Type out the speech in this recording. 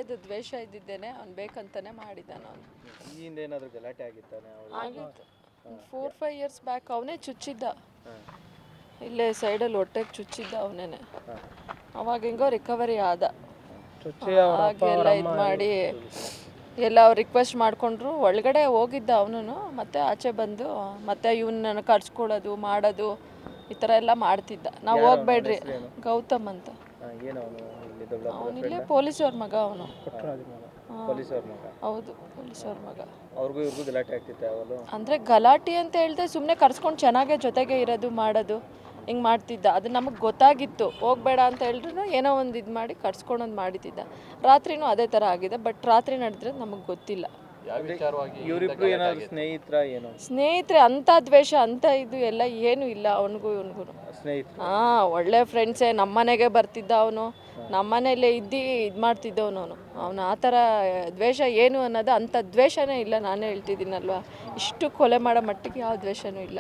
ಇದು ದ್ವೇಷ ಇದ್ದಿದ್ದೇನೆ ಅವ್ನು ಬೇಕಂತಾನೆ ಮಾಡಿದ್ದಾನೆ ಅವನು. ಈ ಹಿಂದೆ ಏನಾದರೂ ಗಲಾಟೆ ಆಗಿತ್ತಾನೆ? ಆಗಿತ್ತು 4-5 ಇಯರ್ಸ್ ಬ್ಯಾಕ್ ಅವನೇ ಚುಚ್ಚಿದ್ದ, ಇಲ್ಲೇ ಸೈಡಲ್ಲಿ ಹೊಟ್ಟೆಗೆ ಚುಚ್ಚಿದ್ದ ಅವನೇನೆ. ಅವಾಗ ಹೆಂಗೋ ರಿಕವರಿ ಆದ. ಹಾಗೆಲ್ಲ ಇದು ಮಾಡಿ ಎಲ್ಲ ಅವ್ರು ರಿಕ್ವೆಸ್ಟ್ ಮಾಡಿಕೊಂಡ್ರು. ಒಳಗಡೆ ಹೋಗಿದ್ದ ಅವನು, ಮತ್ತೆ ಆಚೆ ಬಂದು ಮತ್ತೆ ಇವನ್ನ ಕರ್ಸ್ಕೊಳ್ಳೋದು ಮಾಡೋದು ಈ ಥರ ಎಲ್ಲ ಮಾಡ್ತಿದ್ದ. ನಾವು ಹೋಗ್ಬೇಡ್ರಿ. ಗೌತಮ್ ಅಂತ. ಅವನಿಲ್ಲೇ ಪೊಲೀಸವ್ರ ಮಗ ಅವನು. ಹೌದು, ಪೊಲೀಸವ್ರ ಮಗ. ಅವ್ರಿಗೂ ಇವ್ರಿಗೂ ಗಲಾಟೆ ಆಗ್ತಿತ್ತು ಯಾವಾಗಲೂ? ಅಂದರೆ ಗಲಾಟೆ ಅಂತ ಹೇಳಿದೆ, ಸುಮ್ಮನೆ ಕರ್ಸ್ಕೊಂಡು ಚೆನ್ನಾಗೇ ಜೊತೆಗೆ ಇರೋದು ಮಾಡೋದು ಹಿಂಗೆ ಮಾಡ್ತಿದ್ದ. ಅದು ನಮಗೆ ಗೊತ್ತಾಗಿತ್ತು. ಹೋಗಬೇಡ ಅಂತ ಹೇಳಿದ್ರು ಏನೋ ಒಂದು ಇದು ಮಾಡಿ ಕರ್ಸ್ಕೊಂಡೊಂದು ಮಾಡಿದ್ದ. ರಾತ್ರಿನೂ ಅದೇ ಥರ ಆಗಿದೆ. ಬಟ್ ರಾತ್ರಿ ನಡೆದ್ರೆ ನಮಗೆ ಗೊತ್ತಿಲ್ಲ. ಇವರಿಬ್ರು ಏನಾದ್ರು ಸ್ನೇಹಿತರ? ಏನು ಸ್ನೇಹಿತರೆ, ಅಂಥ ದ್ವೇಷ ಅಂಥ ಇದು ಎಲ್ಲ ಏನೂ ಇಲ್ಲ ಅವನಿಗೂ ಇವನಿಗೂ. ಸ್ನೇಹಿತರು? ಹಾಂ, ಒಳ್ಳೆ ಫ್ರೆಂಡ್ಸೇ. ನಮ್ಮನೆಗೆ ಬರ್ತಿದ್ದ ಅವನು, ನಮ್ಮನೇಲೇ ಇದ್ದು ಇದು ಮಾಡ್ತಿದ್ದವನು ಅವನು. ಆ ಥರ ದ್ವೇಷ ಏನು ಅನ್ನೋದು ಅಂಥ ದ್ವೇಷನೇ ಇಲ್ಲ. ನಾನೇ ಹೇಳ್ತಿದ್ದೀನಲ್ವ, ಇಷ್ಟು ಕೊಲೆ ಮಾಡೋ ಮಟ್ಟಿಗೆ ಯಾವ ದ್ವೇಷನೂ ಇಲ್ಲ.